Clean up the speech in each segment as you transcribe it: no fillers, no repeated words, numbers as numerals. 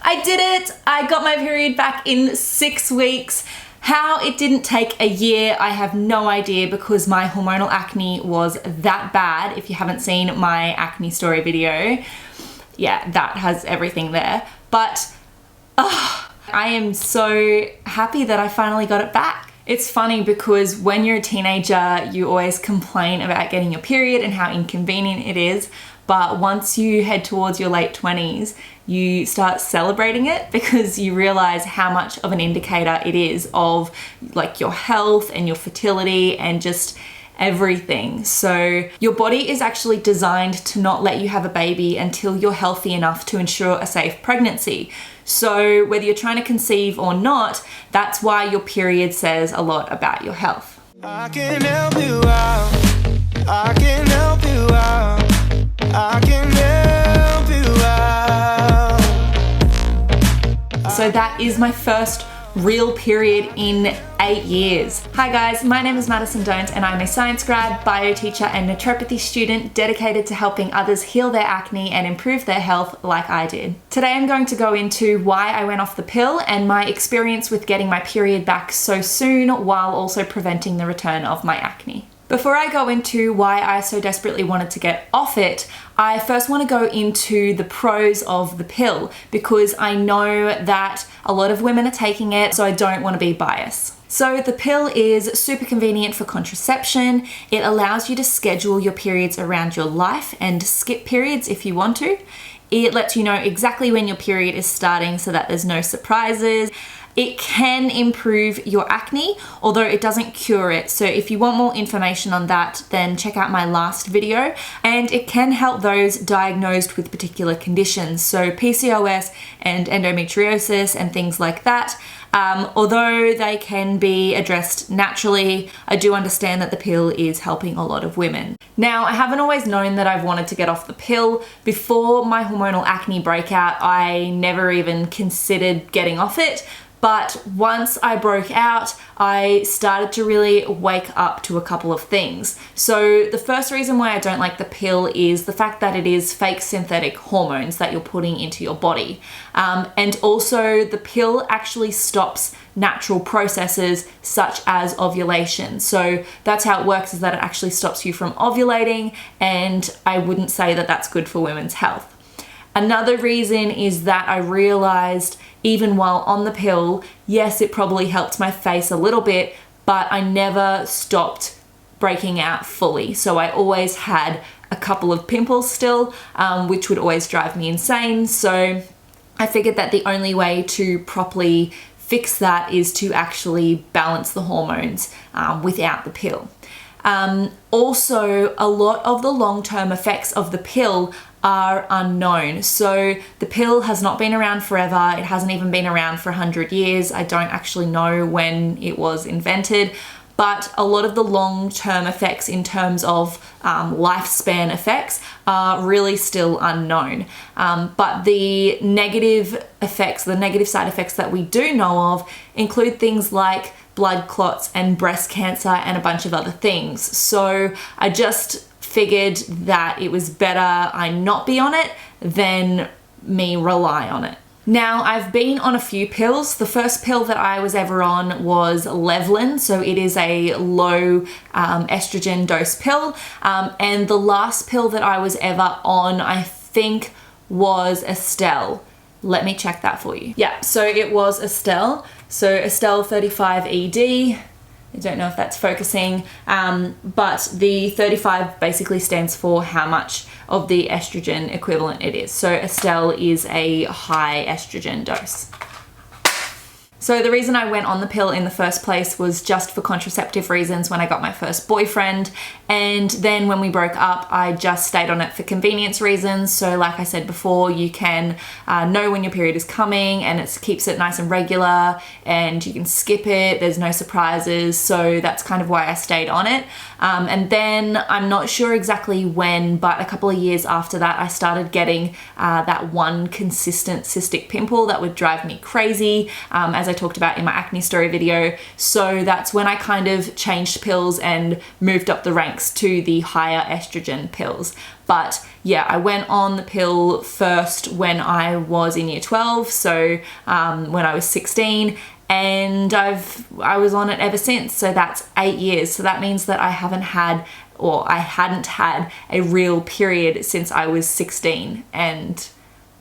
I did it! I got my period back in 6 weeks. How it didn't take a year, I have no idea, because my hormonal acne was that bad. If you haven't seen my acne story video, yeah, that has everything there. But I am so happy that I finally got it back. It's funny because when you're a teenager, you always complain about getting your period and how inconvenient it is. But once you head towards your late 20s, you start celebrating it because you realize how much of an indicator it is of like your health and your fertility and just everything. So your body is actually designed to not let you have a baby until you're healthy enough to ensure a safe pregnancy. So whether you're trying to conceive or not, that's why your period says a lot about your health. I can help you out. I can help you out. I can help you out. So that is my first real period in 8 years. Hi guys, my name is Madison Don't and I'm a science grad, bio teacher and naturopathy student dedicated to helping others heal their acne and improve their health like I did. Today I'm going to go into why I went off the pill and my experience with getting my period back so soon while also preventing the return of my acne. Before I go into why I so desperately wanted to get off it, I first want to go into the pros of the pill because I know that a lot of women are taking it, so I don't want to be biased. So the pill is super convenient for contraception. It allows you to schedule your periods around your life and skip periods if you want to. It lets you know exactly when your period is starting so that there's no surprises. It can improve your acne, although it doesn't cure it. So if you want more information on that, then check out my last video. And it can help those diagnosed with particular conditions, so PCOS and endometriosis and things like that. Although they can be addressed naturally, I do understand that the pill is helping a lot of women. Now, I haven't always known that I've wanted to get off the pill. Before my hormonal acne breakout, I never even considered getting off it. But once I broke out, I started to really wake up to a couple of things. So the first reason why I don't like the pill is the fact that it is fake synthetic hormones that you're putting into your body. And also the pill actually stops natural processes such as ovulation. So that's how it works, is that it actually stops you from ovulating, and I wouldn't say that that's good for women's health. Another reason is that I realized even while on the pill, yes, it probably helped my face a little bit, but I never stopped breaking out fully. So I always had a couple of pimples still, which would always drive me insane. So I figured that the only way to properly fix that is to actually balance the hormones without the pill. Also, a lot of the long-term effects of the pill are unknown. So the pill has not been around forever. It hasn't even been around for 100 years. I don't actually know when it was invented, but a lot of the long-term effects in terms of lifespan effects are really still unknown. But the negative effects, the negative side effects that we do know of include things like blood clots and breast cancer and a bunch of other things. So I just figured that it was better I not be on it than me rely on it. Now, I've been on a few pills. The first pill that I was ever on was Levlin, so it is a low estrogen dose pill. And the last pill that I was ever on, I think, was Estelle. Let me check that for you. Yeah, so it was Estelle. So Estelle 35 ED. I don't know if that's focusing, but the 35 basically stands for how much of the estrogen equivalent it is. So Estelle is a high estrogen dose. So the reason I went on the pill in the first place was just for contraceptive reasons when I got my first boyfriend. And then when we broke up, I just stayed on it for convenience reasons. So like I said before, you can know when your period is coming and it keeps it nice and regular and you can skip it. There's no surprises. So that's kind of why I stayed on it. And then I'm not sure exactly when, but a couple of years after that, I started getting that one consistent cystic pimple that would drive me crazy. As I talked about in my acne story video. So that's when I kind of changed pills and moved up the ranks to the higher estrogen pills. But yeah, I went on the pill first when I was in year 12, so when I was 16, and I was on it ever since. So that's 8 years. So that means that I hadn't had a real period since I was 16, and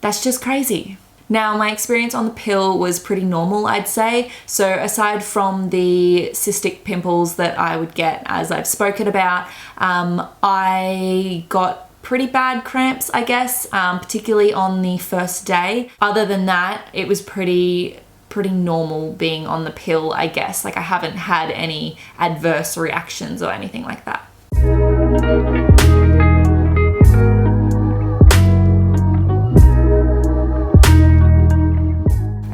that's just crazy. Now, my experience on the pill was pretty normal, I'd say. So aside from the cystic pimples that I would get, as I've spoken about, I got pretty bad cramps, I guess, particularly on the first day. Other than that, it was pretty normal being on the pill, I guess. Like, I haven't had any adverse reactions or anything like that.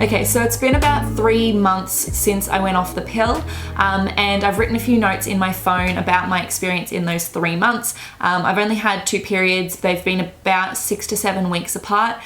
Okay, so it's been about 3 months since I went off the pill, and I've written a few notes in my phone about my experience in those 3 months. I've only had 2 periods. They've been about 6 to 7 weeks apart.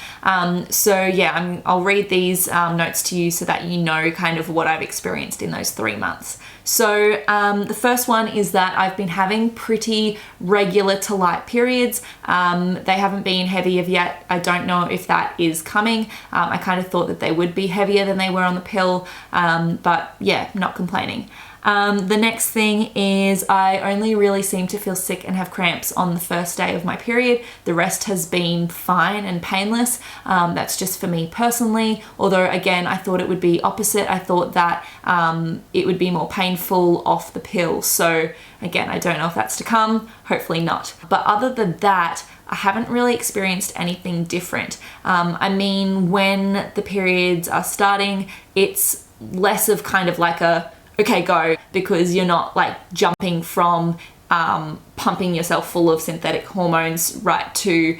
So yeah, I'll read these notes to you so that you know kind of what I've experienced in those 3 months. So the first one is that I've been having pretty regular to light periods. They haven't been heavy as yet. I don't know if that is coming. I kind of thought that they would be heavier than they were on the pill, but yeah, not complaining. The next thing is I only really seem to feel sick and have cramps on the first day of my period. The rest has been fine and painless. That's just for me personally. Although again, I thought it would be opposite. I thought that it would be more painful off the pill. So again, I don't know if that's to come. Hopefully not. But other than that, I haven't really experienced anything different. I mean, when the periods are starting, it's less of kind of like a okay, go, because you're not like jumping from pumping yourself full of synthetic hormones right to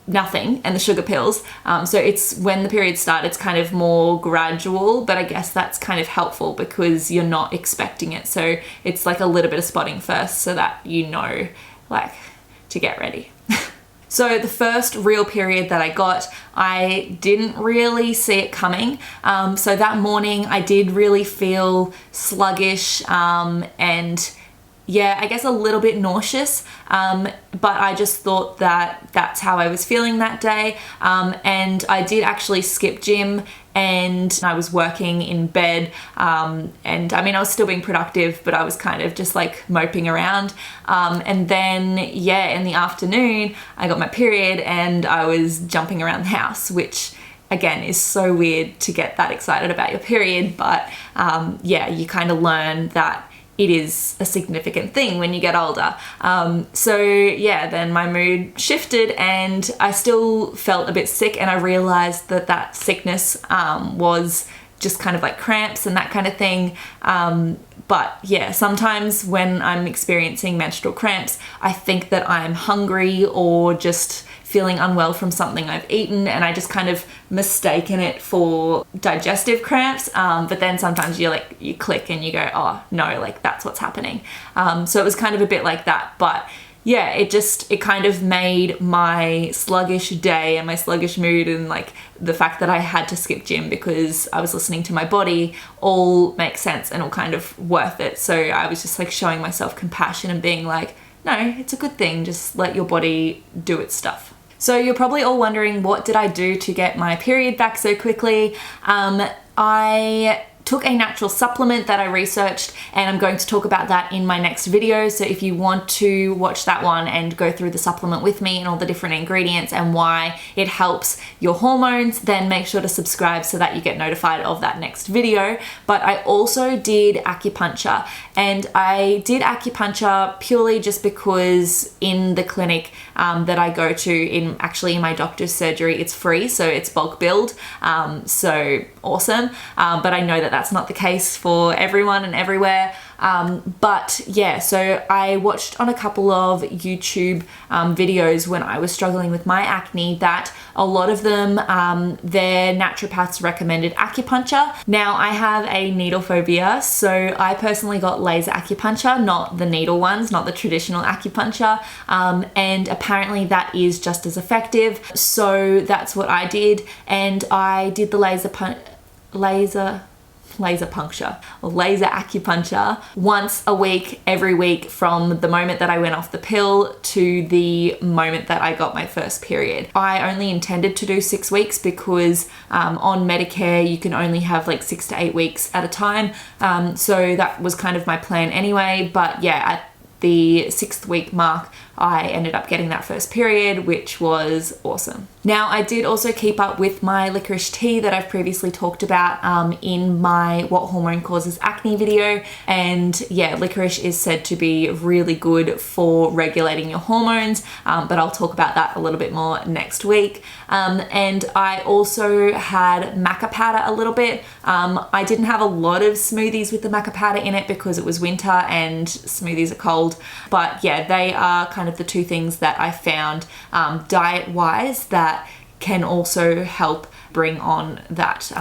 nothing and the sugar pills. So it's when the periods start, it's kind of more gradual, but I guess that's kind of helpful because you're not expecting it. So it's like a little bit of spotting first so that you know, like, to get ready. So the first real period that I got, I didn't really see it coming. So that morning I did really feel sluggish and yeah, I guess a little bit nauseous, but I just thought that that's how I was feeling that day. And I did actually skip gym and I was working in bed. And I mean, I was still being productive, but I was kind of just like moping around. And then, yeah, in the afternoon, I got my period and I was jumping around the house, which again is so weird to get that excited about your period. But yeah, you kind of learn that it is a significant thing when you get older. So yeah, then my mood shifted and I still felt a bit sick, and I realized that that sickness was just kind of like cramps and that kind of thing. But yeah, sometimes when I'm experiencing menstrual cramps, I think that I'm hungry or just feeling unwell from something I've eaten, and I just kind of mistaken it for digestive cramps. But then sometimes you click and you go, oh no, like that's what's happening. So it was kind of a bit like that, but yeah, it kind of made my sluggish day and my sluggish mood and like the fact that I had to skip gym because I was listening to my body all make sense and all kind of worth it. So I was just like showing myself compassion and being like, no, it's a good thing. Just let your body do its stuff. So you're probably all wondering, what did I do to get my period back so quickly? I took a natural supplement that I researched, and I'm going to talk about that in my next video. So if you want to watch that one and go through the supplement with me and all the different ingredients and why it helps your hormones, then make sure to subscribe so that you get notified of that next video. But I also did acupuncture, and I did acupuncture purely just because in the clinic that I go to, in my doctor's surgery, it's free, so it's bulk billed, so awesome. But I know that that's not the case for everyone and everywhere. But yeah, so I watched on a couple of YouTube videos when I was struggling with my acne that a lot of them, their naturopaths recommended acupuncture. Now I have a needle phobia, so I personally got laser acupuncture, not the needle ones, not the traditional acupuncture, and apparently that is just as effective. So that's what I did, and I did the laser acupuncture once a week, every week from the moment that I went off the pill to the moment that I got my first period. I only intended to do 6 weeks because on Medicare you can only have like 6 to 8 weeks at a time. So that was kind of my plan anyway. But yeah, at the 6th week mark, I ended up getting that first period, which was awesome. Now, I did also keep up with my licorice tea that I've previously talked about in my What Hormone Causes Acne video. And yeah, licorice is said to be really good for regulating your hormones, but I'll talk about that a little bit more next week. And I also had maca powder a little bit. I didn't have a lot of smoothies with the maca powder in it because it was winter and smoothies are cold. But yeah, they are kind of the two things that I found diet-wise that can also help bring on that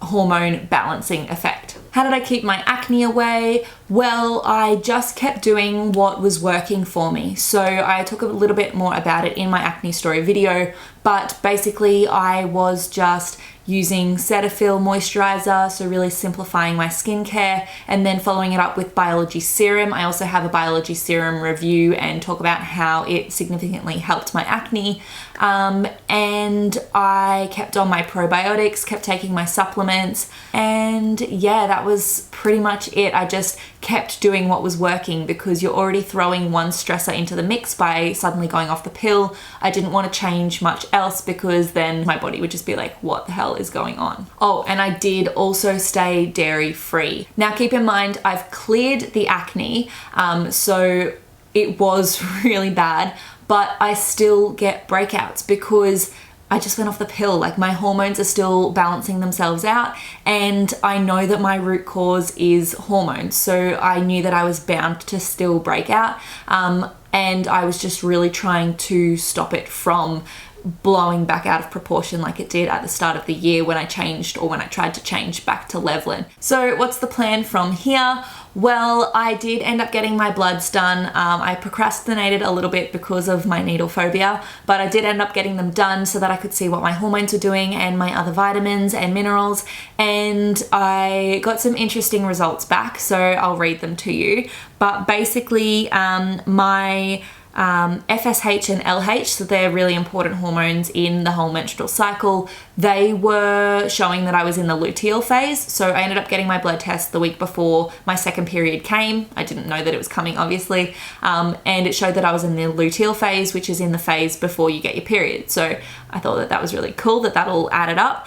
hormone balancing effect. How did I keep my acne away? Well, I just kept doing what was working for me. So I talk a little bit more about it in my acne story video, but basically I was just using Cetaphil moisturizer, so really simplifying my skincare, and then following it up with Biology Serum. I also have a Biology Serum review and talk about how it significantly helped my acne. And I kept on my probiotics, kept taking my supplements, and yeah, that was pretty much it. I just kept doing what was working because you're already throwing one stressor into the mix by suddenly going off the pill. I didn't want to change much else because then my body would just be like, what the hell is going on? Oh, and I did also stay dairy free. Now keep in mind, I've cleared the acne, so it was really bad, but I still get breakouts because I just went off the pill. Like, my hormones are still balancing themselves out, and I know that my root cause is hormones. So I knew that I was bound to still break out. And I was just really trying to stop it from blowing back out of proportion like it did at the start of the year when I changed, or when I tried to change back to Levlin. So what's the plan from here? Well, I did end up getting my bloods done. I procrastinated a little bit because of my needle phobia, but I did end up getting them done so that I could see what my hormones were doing and my other vitamins and minerals, and I got some interesting results back, so I'll read them to you. But basically, my FSH and LH, so they're really important hormones in the whole menstrual cycle, they were showing that I was in the luteal phase. So I ended up getting my blood test the week before my second period came. I didn't know that it was coming, obviously, and it showed that I was in the luteal phase, which is in the phase before you get your period. So I thought that that was really cool that that all added up,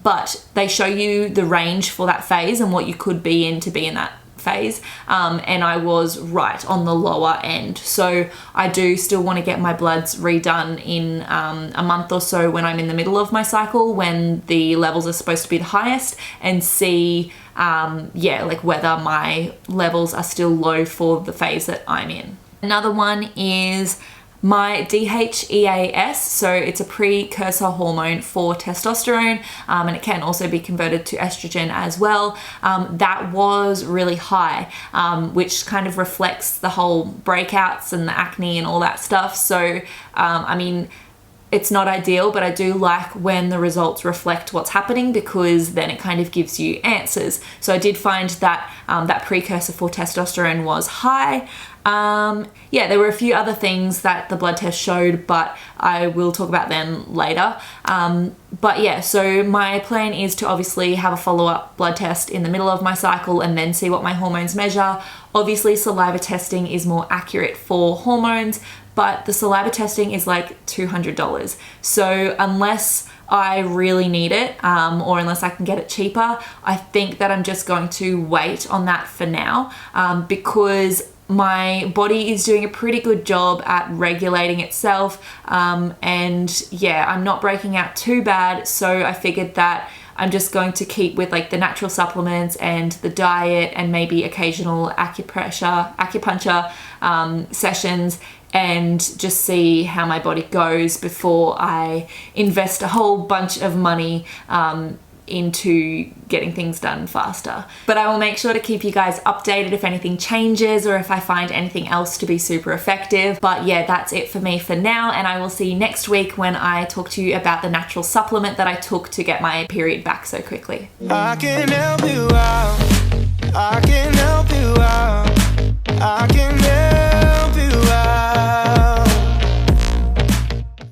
but they show you the range for that phase and what you could be in to be in that phase, and I was right on the lower end. So I do still want to get my bloods redone in a month or so when I'm in the middle of my cycle, when the levels are supposed to be the highest, and see like whether my levels are still low for the phase that I'm in. Another one is my DHEAS, so it's a precursor hormone for testosterone, and it can also be converted to estrogen as well. That was really high, which kind of reflects the whole breakouts and the acne and all that stuff. So, I mean, it's not ideal, but I do like when the results reflect what's happening, because then it kind of gives you answers. So I did find that that precursor for testosterone was high. Yeah, there were a few other things that the blood test showed, but I will talk about them later. But yeah, so my plan is to obviously have a follow-up blood test in the middle of my cycle and then see what my hormones measure. Obviously, saliva testing is more accurate for hormones, but the saliva testing is like $200. So unless I really need it, or unless I can get it cheaper, I think that I'm just going to wait on that for now, because my body is doing a pretty good job at regulating itself, and yeah, I'm not breaking out too bad. So I figured that I'm just going to keep with like the natural supplements and the diet, and maybe occasional acupuncture sessions, and just see how my body goes before I invest a whole bunch of money into getting things done faster. But I will make sure to keep you guys updated if anything changes or if I find anything else to be super effective. But yeah, that's it for me for now, and I will see you next week when I talk to you about the natural supplement that I took to get my period back so quickly. I can help you out. I can help you out. I can